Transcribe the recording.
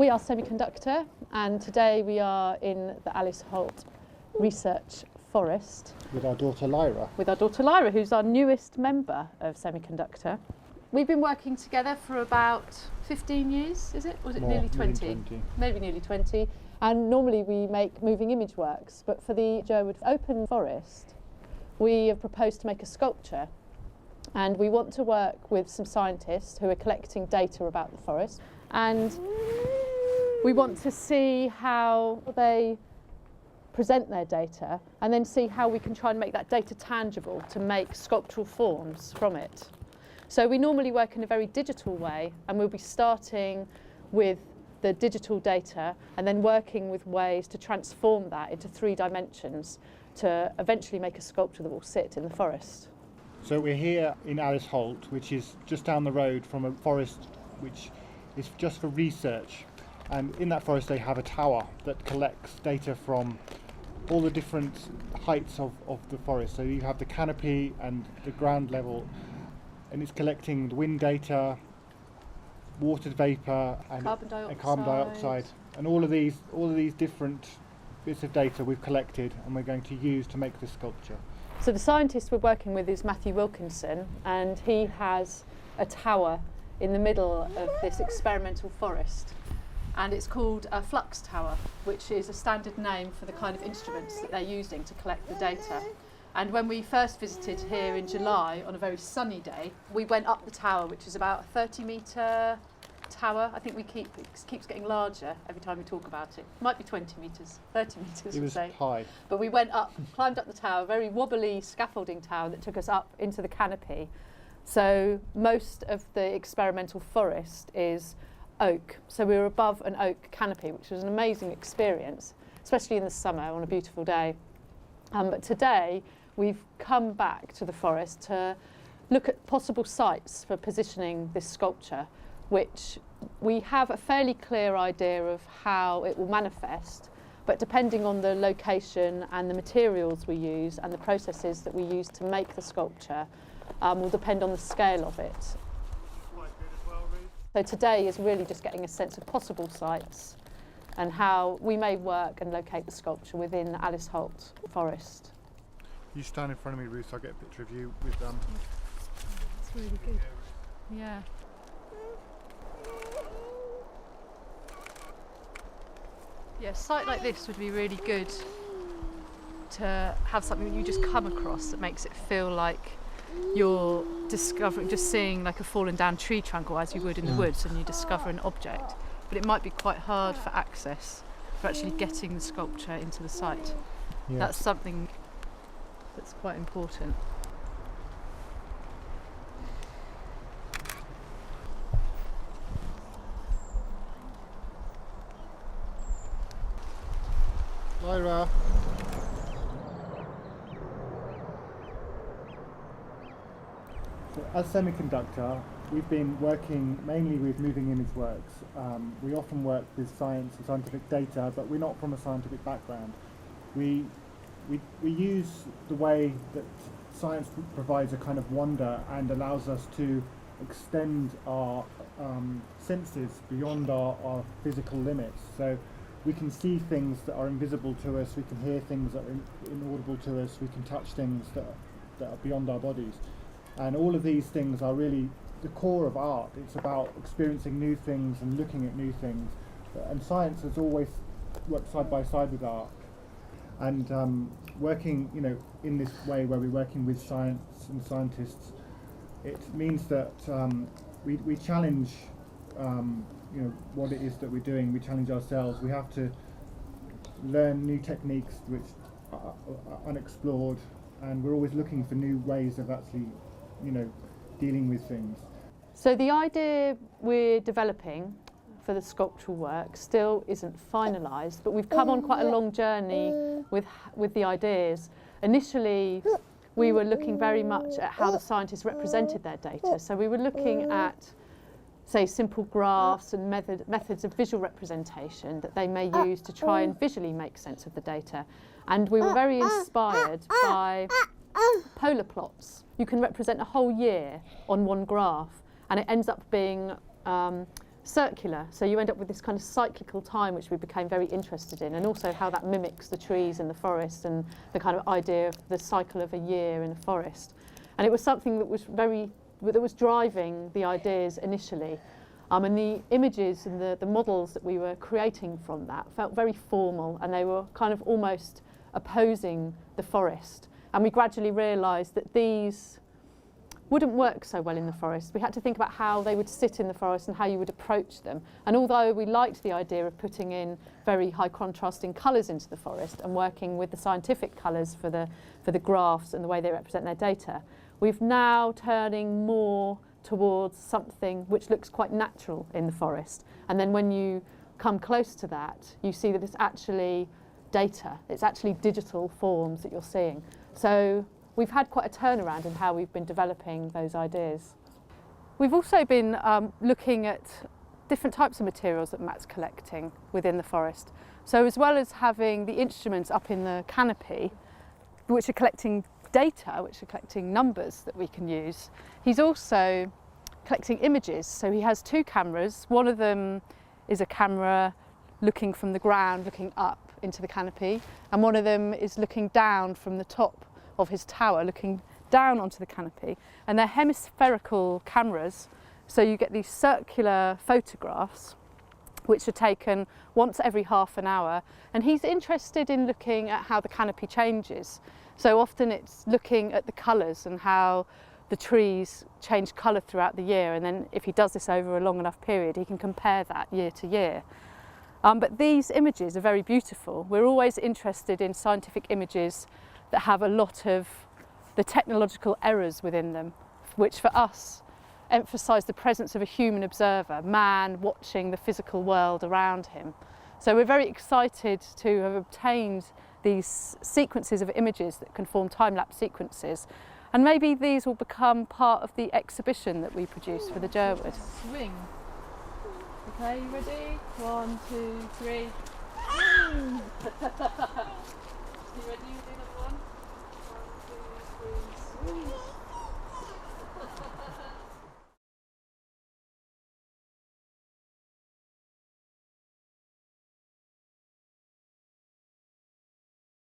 We are Semiconductor, and today we are in the Alice Holt Research Forest. With our daughter Lyra. With our daughter Lyra, who's our newest member of Semiconductor. We've been working together for about 15 years, is it? Was it nearly 20? Maybe nearly 20. And normally we make moving image works, but for the Jerwood Open Forest, we have proposed to make a sculpture. And we want to work with some scientists who are collecting data about the forest. And we want to see how they present their data and then see how we can try and make that data tangible to make sculptural forms from it. So we normally work in a very digital way, and we'll be starting with the digital data and then working with ways to transform that into 3 dimensions to eventually make a sculpture that will sit in the forest. So we're here in Alice Holt, which is just down the road from a forest which is just for research. And in that forest they have a tower that collects data from all the different heights of the forest. So you have the canopy and the ground level, and it's collecting the wind data, water vapour and carbon dioxide, and all of these different bits of data we've collected and we're going to use to make this sculpture. So the scientist we're working with is Matthew Wilkinson, and he has a tower in the middle of this experimental forest, and it's called a flux tower, which is a standard name for the kind of instruments that they're using to collect the data. And when we first visited here in July on a very sunny day, we went up the tower, which is about a 30-metre tower. I think it keeps getting larger every time we talk about it. Might be 20 metres, 30 metres. It was high. But we went up, climbed up the tower, very wobbly scaffolding tower that took us up into the canopy. So most of the experimental forest is oak. So we were above an oak canopy, which was an amazing experience, especially in the summer on a beautiful day. But today we've come back to the forest to look at possible sites for positioning this sculpture, which we have a fairly clear idea of how it will manifest, but depending on the location and the materials we use and the processes that we use to make the sculpture will depend on the scale of it. So today is really just getting a sense of possible sites and how we may work and locate the sculpture within the Alice Holt Forest. You stand in front of me, Ruth, so I'll get a picture of you with them. That's really good. Yeah. Yeah, a site like this would be really good to have something that you just come across that makes it feel like you're discovering, just seeing like a fallen down tree trunk, or as you would in the woods, and you discover an object. But it might be quite hard for access, for actually getting the sculpture into the site. Yeah. That's something that's quite important. Lyra. So as Semiconductor, we've been working mainly with moving image works. We often work with science and scientific data, but we're not from a scientific background. We use the way that science provides a kind of wonder and allows us to extend our senses beyond our physical limits. So we can see things that are invisible to us, we can hear things that are inaudible to us, we can touch things that are beyond our bodies. And all of these things are really the core of art. It's about experiencing new things and looking at new things. And science has always worked side by side with art. And working, in this way where we're working with science and scientists, it means that we challenge, what it is that we're doing. We challenge ourselves. We have to learn new techniques which are unexplored, and we're always looking for new ways of actually, dealing with things. So the idea we're developing for the sculptural work still isn't finalised, but we've come on quite a long journey with the ideas. Initially, we were looking very much at how the scientists represented their data. So we were looking at, say, simple graphs and methods of visual representation that they may use to try and visually make sense of the data. And we were very inspired by polar plots. You can represent a whole year on one graph, and it ends up being circular, so you end up with this kind of cyclical time which we became very interested in, and also how that mimics the trees in the forest and the kind of idea of the cycle of a year in a forest. And it was something that was driving the ideas initially. And the images and the models that we were creating from that felt very formal, and they were kind of almost opposing the forest. And we gradually realised that these wouldn't work so well in the forest. We had to think about how they would sit in the forest and how you would approach them. And although we liked the idea of putting in very high contrasting colours into the forest and working with the scientific colours for the graphs and the way they represent their data, we've now turning more towards something which looks quite natural in the forest. And then when you come close to that, you see that it's actually data, it's actually digital forms that you're seeing. So we've had quite a turnaround in how we've been developing those ideas. We've also been looking at different types of materials that Matt's collecting within the forest. So as well as having the instruments up in the canopy, which are collecting data, which are collecting numbers that we can use, he's also collecting images. So he has two cameras. One of them is a camera looking from the ground, looking up into the canopy, and one of them is looking down from the top of his tower, looking down onto the canopy. And they're hemispherical cameras, so you get these circular photographs which are taken once every half an hour, and he's interested in looking at how the canopy changes. So often it's looking at the colours and how the trees change colour throughout the year, and then if he does this over a long enough period, he can compare that year to year. But these images are very beautiful. We're always interested in scientific images that have a lot of the technological errors within them, which for us emphasise the presence of a human observer, man watching the physical world around him. So we're very excited to have obtained these sequences of images that can form time-lapse sequences, and maybe these will become part of the exhibition that we produce for the Jerwood. Swing. Okay, you ready? 1, 2, 3. You ready?